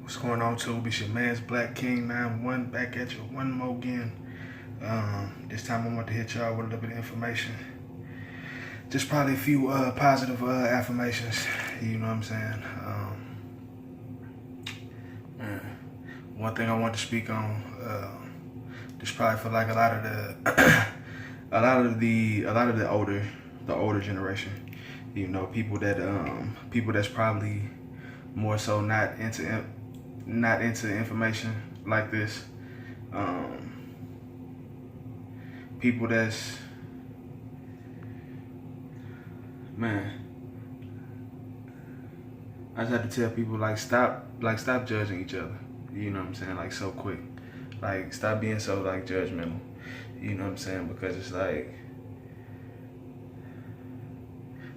What's going on, Tube? It's your man's Black King 91 back at you one more again. This time I want to hit y'all with a little bit of information. Just probably a few positive affirmations. You know what I'm saying? One thing I want to speak on. This probably for like a lot of the older generation. You know, people that's probably more so not into information like this. People that's, man, I just have to tell people stop judging each other. You know what I'm saying? Like so quick. Like stop being so judgmental. You know what I'm saying? Because it's like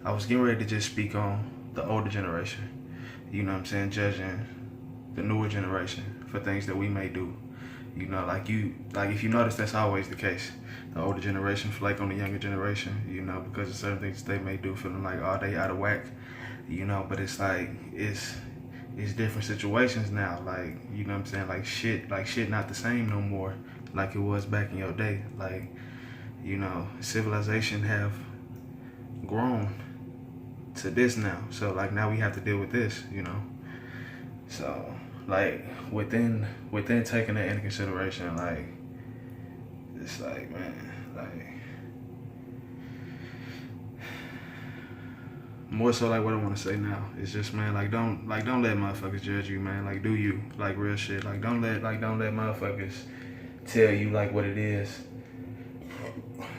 I was getting ready to just speak on the older generation. You know what I'm saying? Judging the newer generation for things that we may do. You know, if you notice, that's always the case. The older generation flake on the younger generation, you know, because of certain things they may do, feeling like, oh, they out of whack, you know. But it's like it's different situations now. Like, you know what I'm saying? Like shit not the same no more like it was back in your day. Like, you know, civilization have grown to this now. So like now we have to deal with this, you know. So like within taking that into consideration, like it's like, man, like more so like what I want to say now is just, man, don't let motherfuckers judge you, man. Like do you, like real shit. Like don't let motherfuckers tell you like what it is.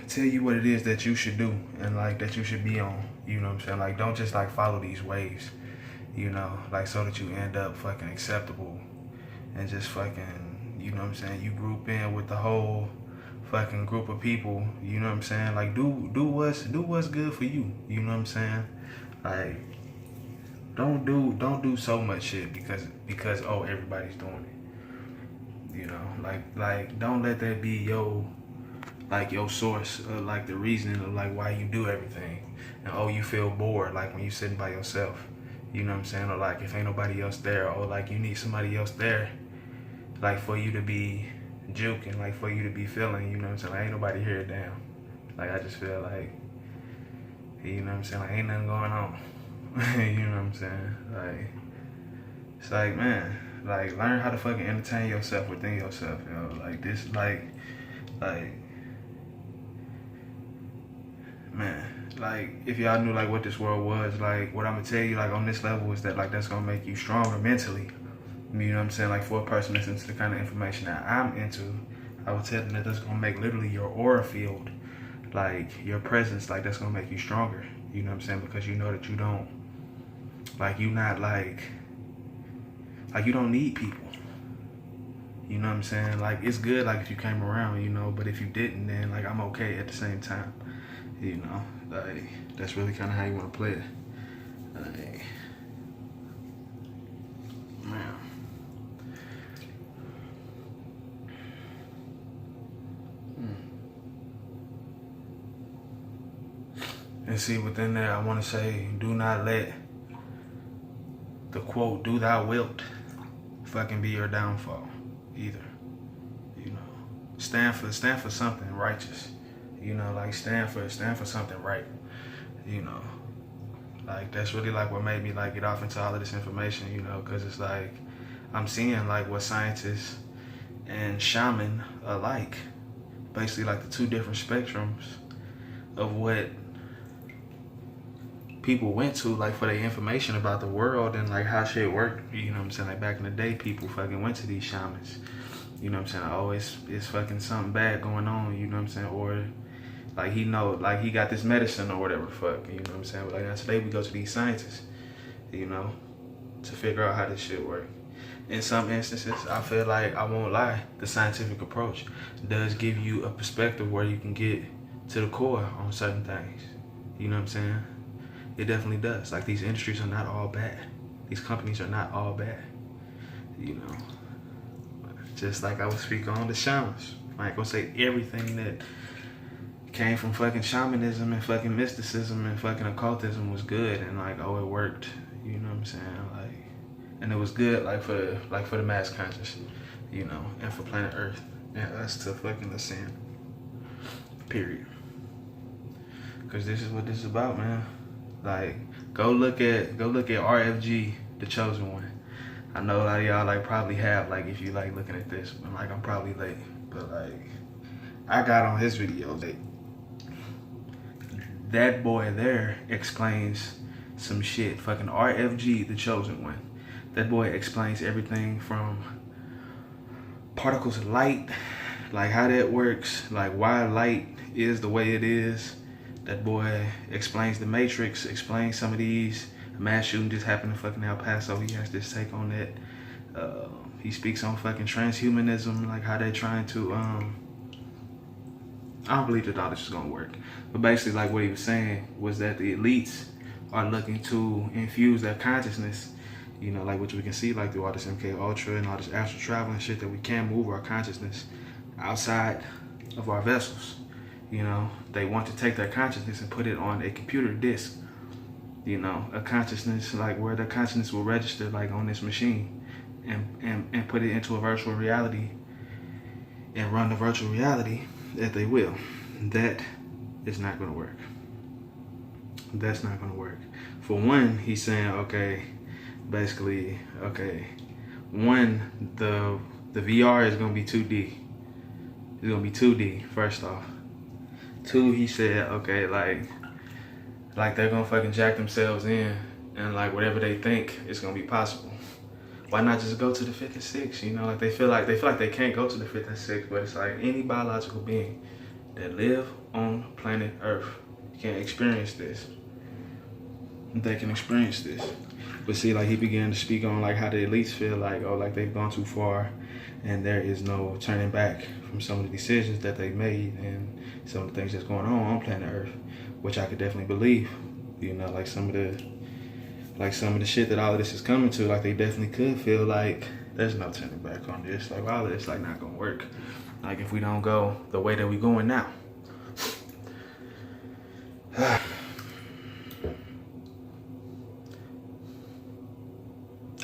Tell you what it is that you should do and like that you should be on. You know what I'm saying? Like don't just like follow these waves, you know, like so that you end up fucking acceptable and just fucking, you know what I'm saying, you group in with the whole fucking group of people, you know what I'm saying? Like do what's good for you, you know what I'm saying? Like don't do so much shit because oh, everybody's doing it. You know, like don't let that be your source of like the reasoning of like why you do everything. And oh, you feel bored like when you sitting by yourself. You know what I'm saying? Or like if ain't nobody else there, or like you need somebody else there, like for you to be juking, like for you to be feeling, you know what I'm saying? Like ain't nobody here, damn. Like I just feel like, you know what I'm saying? Like ain't nothing going on. You know what I'm saying? Like it's like, man, like learn how to fucking entertain yourself within yourself, you know? Like this, like man, like if y'all knew like what this world was, like what I'm gonna tell you like on this level is that like that's gonna make you stronger mentally. You know what I'm saying? Like for a person that's into the kind of information that I'm into, I would tell them that that's gonna make literally your aura field, like your presence, like that's gonna make you stronger. You know what I'm saying? Because you know that you don't, like you not like you don't need people. You know what I'm saying? Like it's good like if you came around, you know, but if you didn't, then like I'm okay at the same time. You know, like that's really kind of how you want to play it. Like, man. And see, within there, I want to say, do not let the quote "do thou wilt" fucking be your downfall, either. You know, stand for something righteous. You know, like stand for something right. You know, like that's really like what made me like get off into all of this information. You know, because it's like I'm seeing like what scientists and shaman are like, basically like the two different spectrums of what people went to like for their information about the world and like how shit worked. You know what I'm saying? Like back in the day, people fucking went to these shamans. You know what I'm saying? Oh, it's fucking something bad going on. You know what I'm saying? Or like he know, like he got this medicine or whatever the fuck. You know what I'm saying? But like now today we go to these scientists, you know, to figure out how this shit work. In some instances, I feel like, I won't lie, the scientific approach does give you a perspective where you can get to the core on certain things. You know what I'm saying? It definitely does. Like these industries are not all bad. These companies are not all bad. You know, just like I was speaking on the shamans. I ain't gonna say everything that came from fucking shamanism and fucking mysticism and fucking occultism was good and like, oh, it worked. You know what I'm saying? Like, and it was good like for the mass conscious, you know, and for planet Earth and us to fucking ascend. Period. Cause this is what this is about, man. Like, go look at RFG, the chosen one. I know a lot of y'all like probably have, like, if you like looking at this, but like I'm probably late, but like I got on his video late. That boy there explains some shit. Fucking RFG, the chosen one. That boy explains everything from particles of light, like how that works, like why light is the way it is. That boy explains the Matrix, explains some of these. A mass shooting just happened in fucking El Paso. He has this take on that. He speaks on fucking transhumanism, like how they're trying to, I don't believe that all this is gonna work. But basically, like what he was saying was that the elites are looking to infuse their consciousness, you know, like which we can see like through all this MK Ultra and all this astral travel and shit, that we can move our consciousness outside of our vessels. You know, they want to take their consciousness and put it on a computer disk, you know, a consciousness like where the consciousness will register like on this machine and put it into a virtual reality and run the virtual reality that they will. That is not going to work. That's not going to work. For one, he's saying, okay, basically, okay, one, the VR is going to be 2D. It's going to be 2D, first off. Two, he said, okay, like they're going to fucking jack themselves in and like whatever they think is going to be possible. Why not just go to the 5th and 6th? You know, like they feel like they can't go to the 5th and 6th, but it's like any biological being that live on planet Earth can experience this. They can experience this. But see, like he began to speak on like how the elites feel like, oh, like they've gone too far and there is no turning back from some of the decisions that they've made and some of the things that's going on planet Earth, which I could definitely believe. You know, like some of the shit that all of this is coming to, like they definitely could feel like there's no turning back on this. Like all of this like not gonna work. Like if we don't go the way that we going now.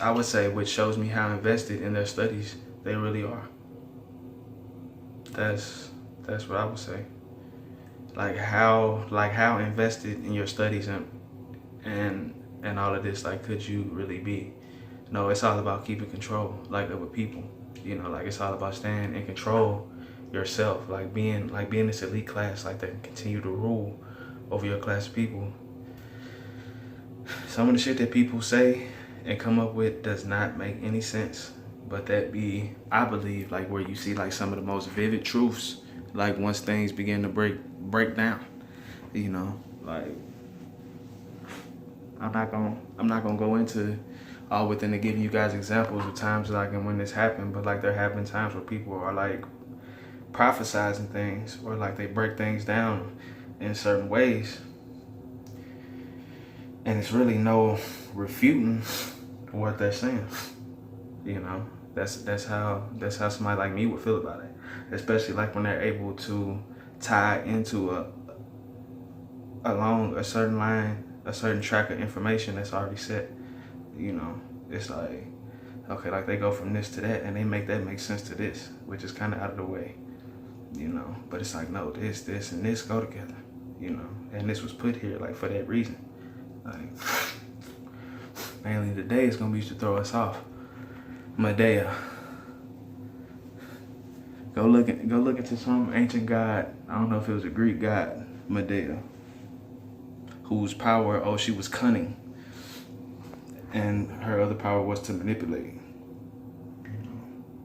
I would say, which shows me how invested in their studies they really are. That's what I would say. Like how invested in your studies and all of this, like, could you really be? No, it's all about keeping control, like, of people. You know, like it's all about staying in control yourself, like being this elite class, like that can continue to rule over your class of people. Some of the shit that people say and come up with does not make any sense, but that be, I believe, like where you see like some of the most vivid truths, like once things begin to break down. You know, like I'm not gonna go into all within to giving you guys examples of times like and when this happened, but like there have been times where people are like prophesizing things or like they break things down in certain ways, and it's really no refuting what they're saying. You know, that's how somebody like me would feel about it, especially like when they're able to tie into along a certain line, a certain track of information that's already set. You know, it's like, okay, like they go from this to that and they make that make sense to this, which is kind of out of the way, you know. But it's like, no, this and this go together, you know, and this was put here like for that reason. Like, mainly today is gonna be to throw us off. Medea. Go look into some ancient god. I don't know if it was a Greek god, Medea, whose power, she was cunning, and her other power was to manipulate.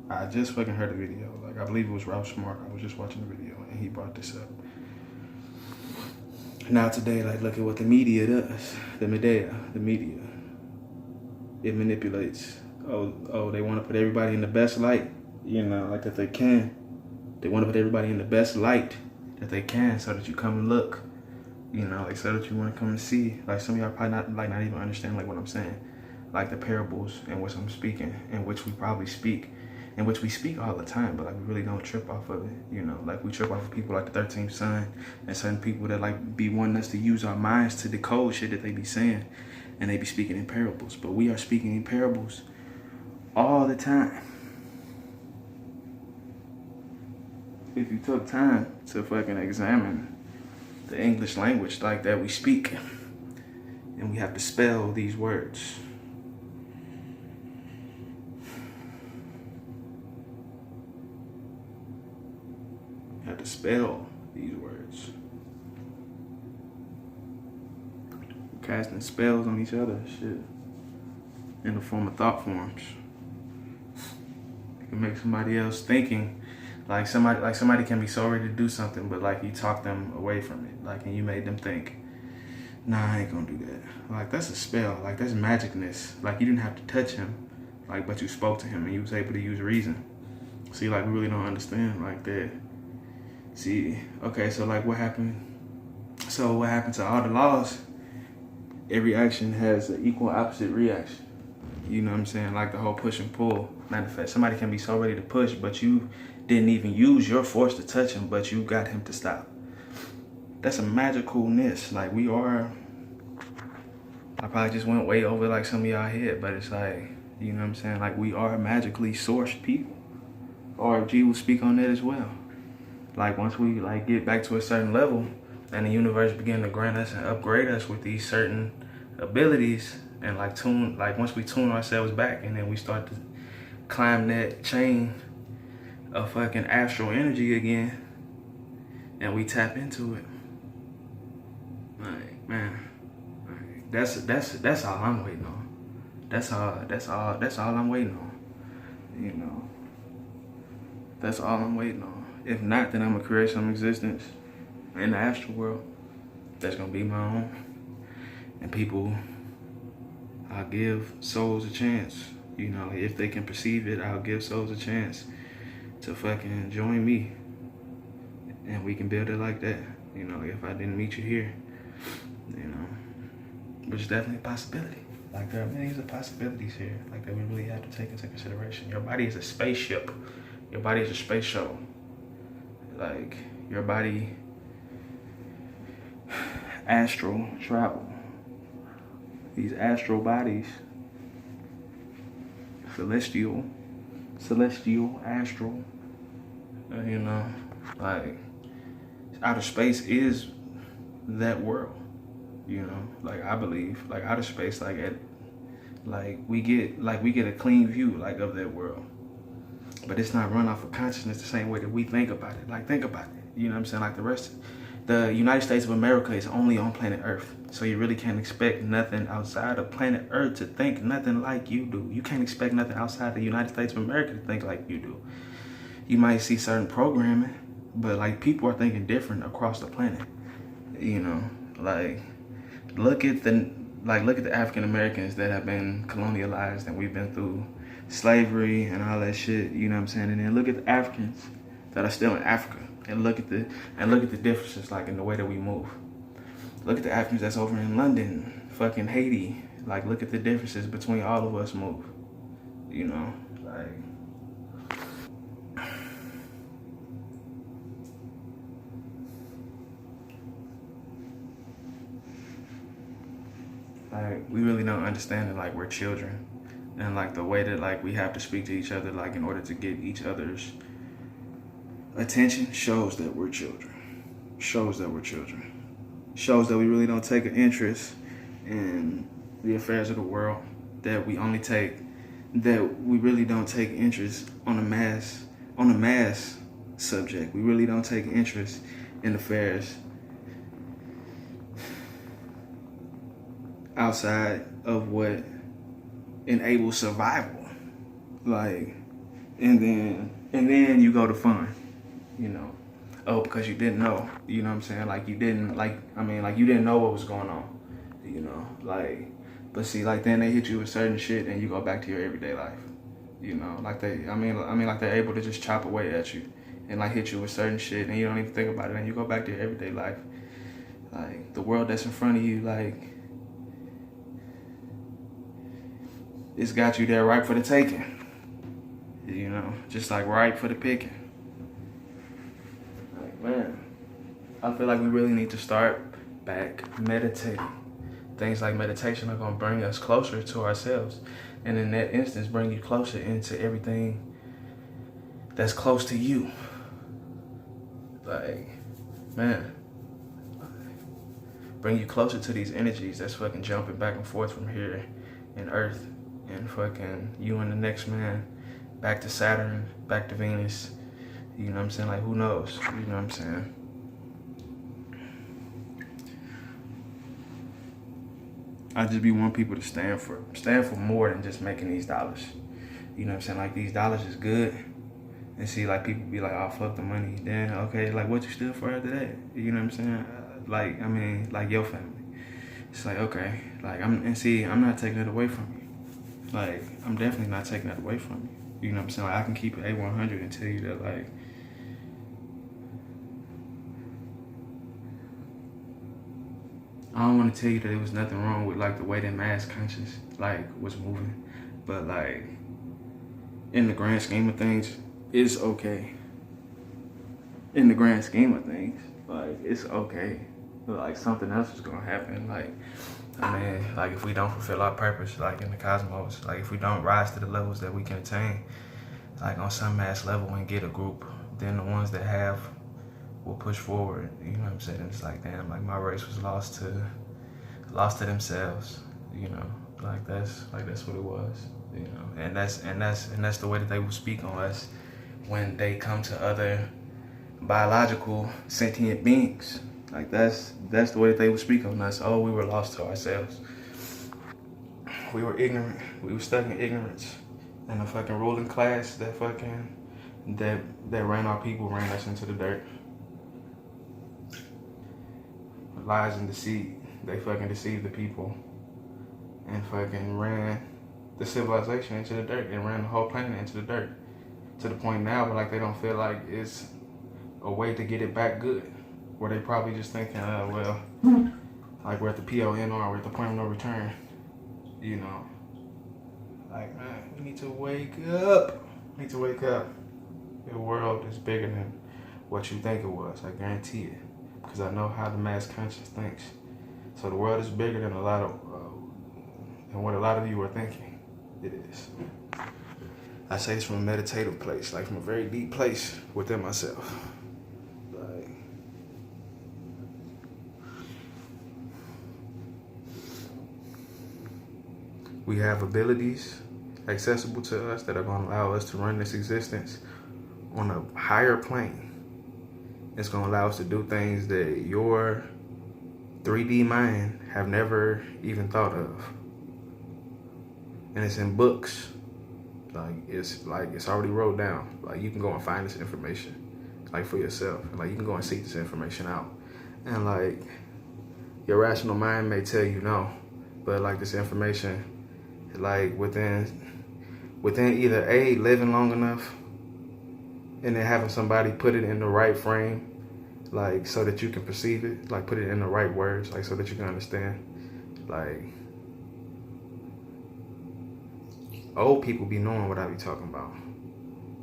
I just fucking heard a video. Like, I believe it was Ralph Smart. I was just watching the video and he brought this up. Now today, like, look at what the media does. The Medea, the media. It manipulates. Oh, they want to put everybody in the best light, you know, like that they can. They want to put everybody in the best light that they can so that you come and look, you know, like so that you want to come and see. Like some of y'all probably not even understand like what I'm saying. Like the parables in which I'm speaking, in which we probably speak, in which we speak all the time, but like we really don't trip off of it, you know. Like we trip off of people like the 13th son and certain people that like be wanting us to use our minds to decode shit that they be saying, and they be speaking in parables. But we are speaking in parables all the time. If you took time to fucking examine the English language like that we speak, and we have to spell these words. You have to spell these words. We're casting spells on each other, shit, in the form of thought forms. It can make somebody else thinking. Like somebody can be so ready to do something, but like you talk them away from it. Like, and you made them think, nah, I ain't gonna do that. Like, that's a spell. Like, that's magicness. Like, you didn't have to touch him, like, but you spoke to him and you was able to use reason. See, like, we really don't understand like that. See, okay, so like what happened? So what happened to all the laws? Every action has an equal opposite reaction. You know what I'm saying? Like the whole push and pull. Matter of fact, somebody can be so ready to push, but you didn't even use your force to touch him, but you got him to stop. That's a magicalness. Like, we are, I probably just went way over like some of y'all head, but it's like, you know what I'm saying? Like, we are magically sourced people. RFG will speak on that as well. Like, once we like get back to a certain level and the universe begin to grant us and upgrade us with these certain abilities, and like once we tune ourselves back and then we start to climb that chain of fucking astral energy again, and we tap into it. Like, man, like, that's all I'm waiting on. That's all I'm waiting on. You know, that's all I'm waiting on. If not, then I'm gonna create some existence in the astral world that's gonna be my own, and people, I'll give souls a chance. You know, if they can perceive it, I'll give souls a chance to fucking join me, and we can build it like that. You know, if I didn't meet you here, you know, which is definitely a possibility. Like, there are millions of possibilities here, like, that we really have to take into consideration. Your body is a spaceship. Your body is a space shuttle. Like, your body, astral travel. These astral bodies, celestial, astral, you know, like, outer space is that world, you know, like, I believe, like, outer space, we get a clean view, like, of that world, but it's not run off of consciousness the same way that we think about it. Like, think about it, you know what I'm saying? Like, the United States of America is only on planet Earth. So you really can't expect nothing outside of planet Earth to think nothing like you do. You can't expect nothing outside the United States of America to think like you do. You might see certain programming, but like, people are thinking different across the planet. You know, like, look at the African Americans that have been colonialized, and we've been through slavery and all that shit, you know what I'm saying? And then look at the Africans that are still in Africa. And look at the differences, like, in the way that we move. Look at the Africans that's over in London, fucking Haiti. Like, look at the differences between all of us move. You know, like we really don't understand it. Like, we're children, and like the way that like we have to speak to each other, like, in order to get each other's attention, shows that we're children. Shows that we really don't take an interest in the affairs of the world. That we really don't take interest on a mass subject. We really don't take interest in affairs outside of what enables survival. Like, and then you go to fun. You know, oh, because you didn't know, you know what I'm saying? Like, you didn't know what was going on, you know, like, but see, like, then they hit you with certain shit and you go back to your everyday life, you know, like like they're able to just chop away at you and like hit you with certain shit and you don't even think about it and you go back to your everyday life. Like, the world that's in front of you, like, it's got you there ripe for the taking, you know, just like ripe for the picking. Man, I feel like we really need to start back meditating. Things like meditation are gonna bring us closer to ourselves. and in that instance bring you closer into everything that's close to you. Like, man, bring you closer to these energies that's fucking jumping back and forth from here in Earth, and fucking you and the next man, back to Saturn, back to Venus. You know what I'm saying? Like, who knows? You know what I'm saying? I just be wanting people to stand for more than just making these dollars. You know what I'm saying? Like, these dollars is good. And see, like, people be like, oh, fuck the money. Then, okay, like, what you still for after that? You know what I'm saying? Like, I mean, like, your family. It's like, okay. Like, I'm not taking it away from you. Like, I'm definitely not taking that away from you. You know what I'm saying? Like, I can keep it A100 and tell you that, like, I don't want to tell you that there was nothing wrong with, like, the way that mass conscious, like, was moving. But, like, in the grand scheme of things, it's okay. In the grand scheme of things, like, it's okay. But, like, something else is going to happen. Like, I mean, like, if we don't fulfill our purpose, like, in the cosmos, like, if we don't rise to the levels that we can attain, like, on some mass level and get a group, then the ones that have will push forward. You know what I'm saying? It's like, damn, like, my race was lost to themselves. You know, like, that's what it was. You know, and that's the way that they will speak on us when they come to other biological sentient beings. Like, that's the way that they would speak on us. Oh, we were lost to ourselves. We were ignorant. We were stuck in ignorance. And the fucking ruling class that ran our people ran us into the dirt. Lies and deceit. They fucking deceived the people and fucking ran the civilization into the dirt and ran the whole planet into the dirt. To the point now where, like, they don't feel like it's a way to get it back good. Where they probably just thinking, well, like, we're at the PONR, we're at the point of no return. You know, like, man, we need to wake up. We need to wake up. The world is bigger than what you think it was. I guarantee it, because I know how the mass conscious thinks. So the world is bigger than than what a lot of you are thinking. It is. I say this from a meditative place, like, from a very deep place within myself. Like, we have abilities accessible to us that are going to allow us to run this existence on a higher plane. It's going to allow us to do things that your 3D mind have never even thought of. And it's in books. It's already wrote down. Like, you can go and find this information, like, for yourself. Like, you can go and seek this information out. And, like, your rational mind may tell you no, but, like, this information, like, within either A, living long enough, and then having somebody put it in the right frame, like, so that you can perceive it, like, put it in the right words, like, so that you can understand. Like, old people be knowing what I be talking about.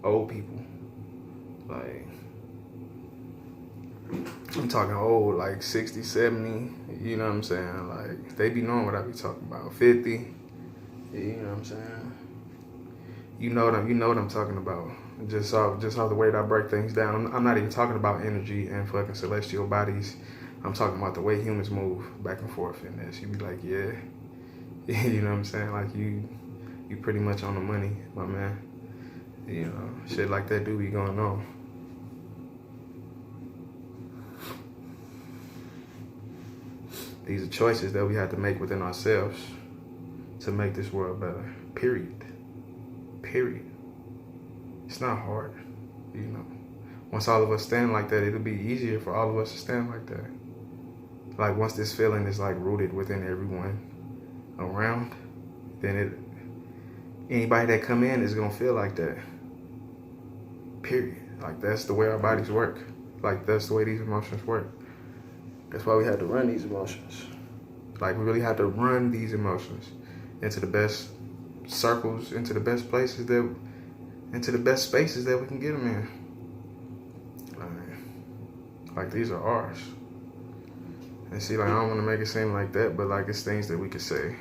Old people. Like, I'm talking old, like 60, 70, you know what I'm saying? Like, they be knowing what I be talking about. 50, you know what I'm saying? You know what I'm talking about. Just off the way that I break things down. I'm not even talking about energy and fucking celestial bodies. I'm talking about the way humans move back and forth in this. You be like, yeah. You know what I'm saying? Like, you pretty much on the money, my man. You know, shit like that do be going on. These are choices that we have to make within ourselves to make this world better. Period. It's not hard, you know. Once all of us stand like that, it'll be easier for all of us to stand like that. Like, once this feeling is, like, rooted within everyone around, then anybody that come in is gonna feel like that. Period. Like, that's the way our bodies work. Like, that's the way these emotions work. That's why we have to run these emotions. Like, we really have to run these emotions into the best circles, into the best places into the best spaces that we can get them in. Like, these are ours. And see, like, I don't want to make it seem like that, but, like, it's things that we could say.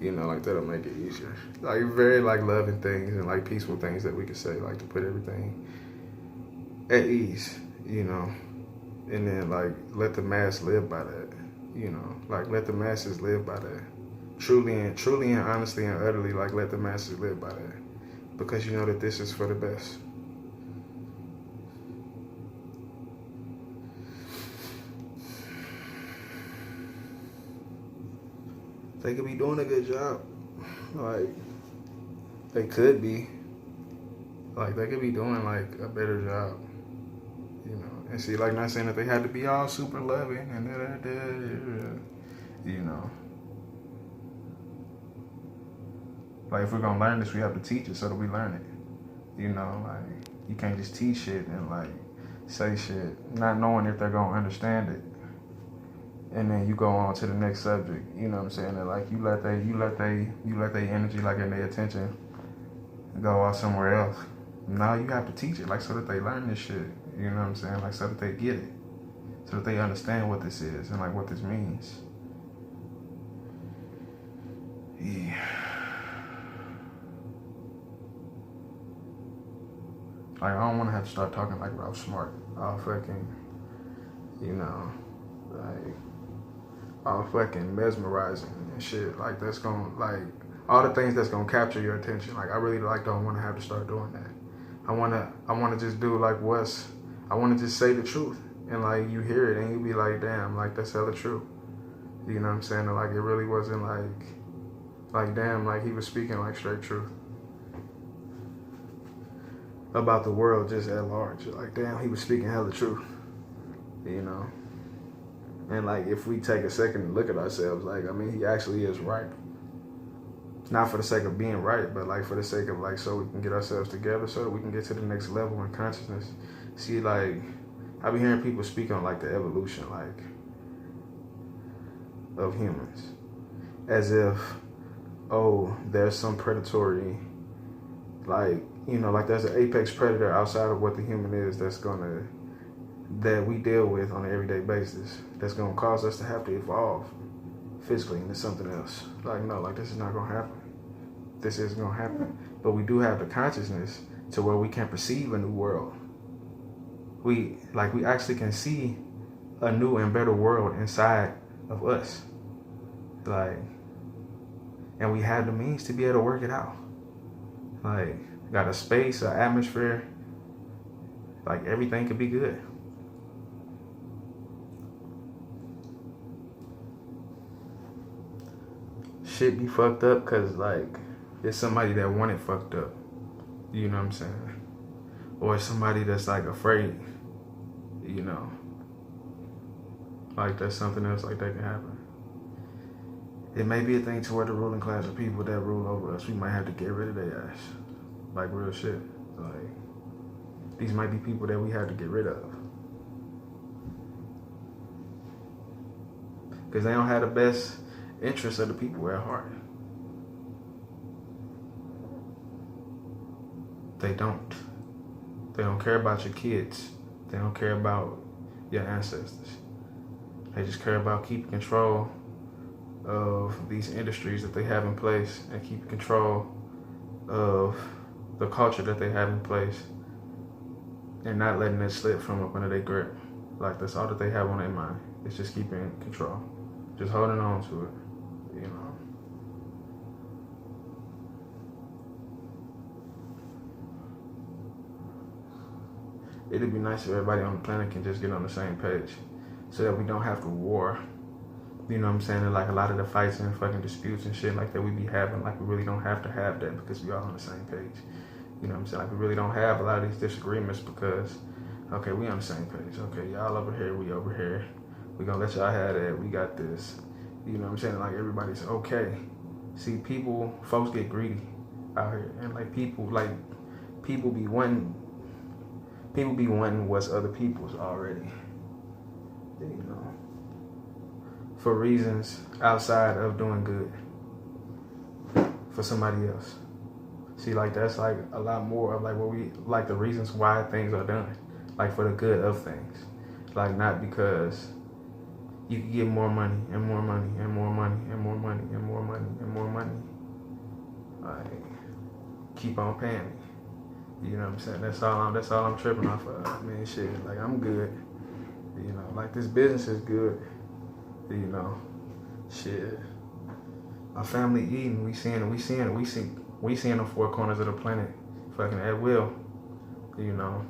You know, like that'll make it easier. Like very like loving things and like peaceful things that we could say, like to put everything at ease, you know. And then like let the mass live by that. You know, like let the masses live by that. Truly and honestly and utterly, like let the masses live by that. Because you know that this is for the best. They could be doing a good job. Like they could be. Like they could be doing like a better job. You know. And see, like not saying that they had to be all super loving and you know. Like if we're gonna learn this, we have to teach it so that we learn it. You know, like you can't just teach shit and like say shit, not knowing if they're gonna understand it. And then you go on to the next subject. You know what I'm saying? And like you let they energy, like in their attention, go off somewhere else. Now you have to teach it, like so that they learn this shit. You know what I'm saying? Like so that they get it, so that they understand what this is and like what this means. Yeah. Like I don't want to have to start talking like Ralph Smart, all fucking, you know, like all fucking mesmerizing and shit. Like that's gonna like all the things that's gonna capture your attention. Like I really like don't want to have to start doing that. I wanna just do like I wanna just say the truth and like you hear it and you be like, damn, like that's hella true. You know what I'm saying? And, like it really wasn't like damn, like he was speaking like straight truth about the world just at large. Like damn, he was speaking hella truth. You know? And like if we take a second to look at ourselves, like I mean he actually is right. Not for the sake of being right, but like for the sake of like so we can get ourselves together so that we can get to the next level in consciousness. See, like I be hearing people speak on like the evolution like of humans. As if, oh, there's some predatory, like, you know, like there's an apex predator outside of what the human is that we deal with on an everyday basis that's gonna cause us to have to evolve physically into something else. Like no, like this is not gonna happen. This isn't gonna happen. But we do have the consciousness to where we can perceive a new world. We actually can see a new and better world inside of us. Like, and we have the means to be able to work it out. Like, got a space, an atmosphere, like everything could be good. Shit be fucked up because like it's somebody that want it fucked up. You know what I'm saying? Or somebody that's like afraid, you know. Like that's something else like that can happen. It may be a thing to where the ruling class of people that rule over us, we might have to get rid of their ass. Like real shit. Like these might be people that we have to get rid of. Because they don't have the best interests of the people at heart. They don't. They don't care about your kids. They don't care about your ancestors. They just care about keeping control of these industries that they have in place and keep control of the culture that they have in place and not letting it slip from up under their grip. Like that's all that they have on their mind. It's just keeping control. Just holding on to it, you know. It'd be nice if everybody on the planet can just get on the same page so that we don't have to war. You know what I'm saying? And like a lot of the fights and fucking disputes and shit like that we be having, like we really don't have to have that because we all on the same page. You know what I'm saying? Like we really don't have a lot of these disagreements because, okay, we on the same page. Okay, y'all over here, we over here. We gonna let y'all have that. We got this. You know what I'm saying? Like everybody's okay. See, folks get greedy out here, and like people be wanting what's other people's already. You know, for reasons outside of doing good for somebody else. See, like that's like a lot more of like what we like the reasons why things are done, like for the good of things, like not because you can get more money and more money and more money and more money and more money and more money. Like, keep on paying me. You know what I'm saying? That's all I'm tripping off of. I mean, shit. Like, I'm good. You know, like, this business is good. You know, shit. My family eating. We seeing the four corners of the planet, fucking at will. You know,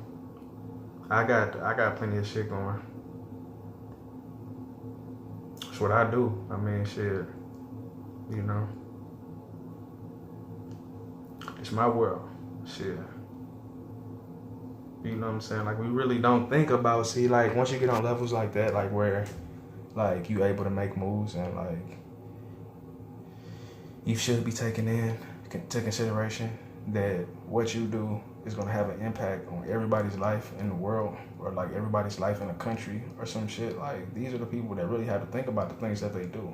I got plenty of shit going. That's what I do. I mean, shit. You know, it's my world. Shit. You know what I'm saying? Like, we really don't think about, see, like, once you get on levels like that, like, where, like, you able to make moves and, like, you should be taking into consideration that what you do is going to have an impact on everybody's life in the world, or, like, everybody's life in the country or some shit. Like, these are the people that really have to think about the things that they do.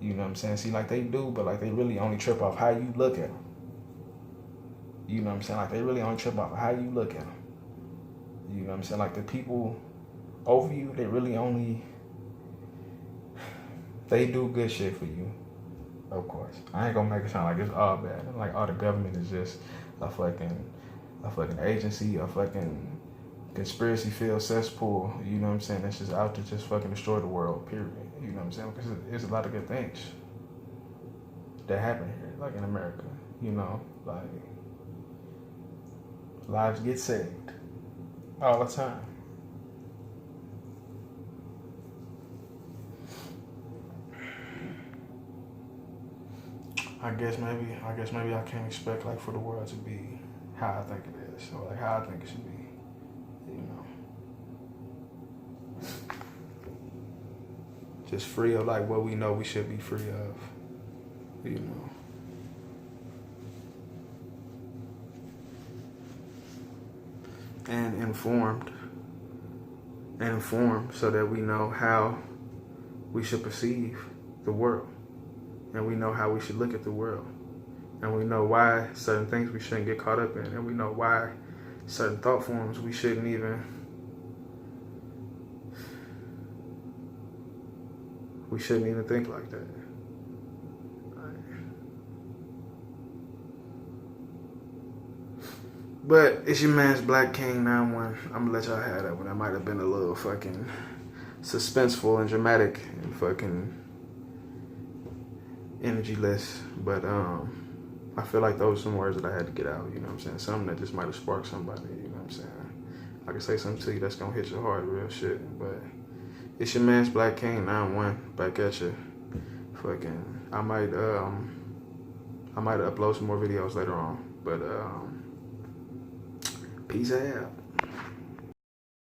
You know what I'm saying? See, like, they do, but, like, they really only trip off how you look at them. You know what I'm saying? Like, they really only trip off how you look at them. You know what I'm saying? Like, the people over you, they really only, they do good shit for you, of course. I ain't gonna make it sound like it's all bad. Like, all the government is just a fucking agency, a fucking conspiracy-filled cesspool. You know what I'm saying? That's just out to just fucking destroy the world, period. You know what I'm saying? Because there's a lot of good things that happen here, like in America. You know, like, lives get saved all the time. I guess maybe I can't expect, like, for the world to be how I think it is, or like how I think it should be. You know, just free of, like, what we know we should be free of. You know. And informed so that we know how we should perceive the world, and we know how we should look at the world, and we know why certain things we shouldn't get caught up in, and we know why certain thought forms we shouldn't even think like that. But it's your man's Black King 91. I'm gonna let y'all have that one. That might have been a little fucking suspenseful and dramatic and fucking energyless. But I feel like those are some words that I had to get out. You know what I'm saying? Something that just might have sparked somebody. You know what I'm saying? I can say something to you that's gonna hit your heart, real shit. But it's your man's Black King 91 back at you. Fucking, I might upload some more videos later on. But peace out.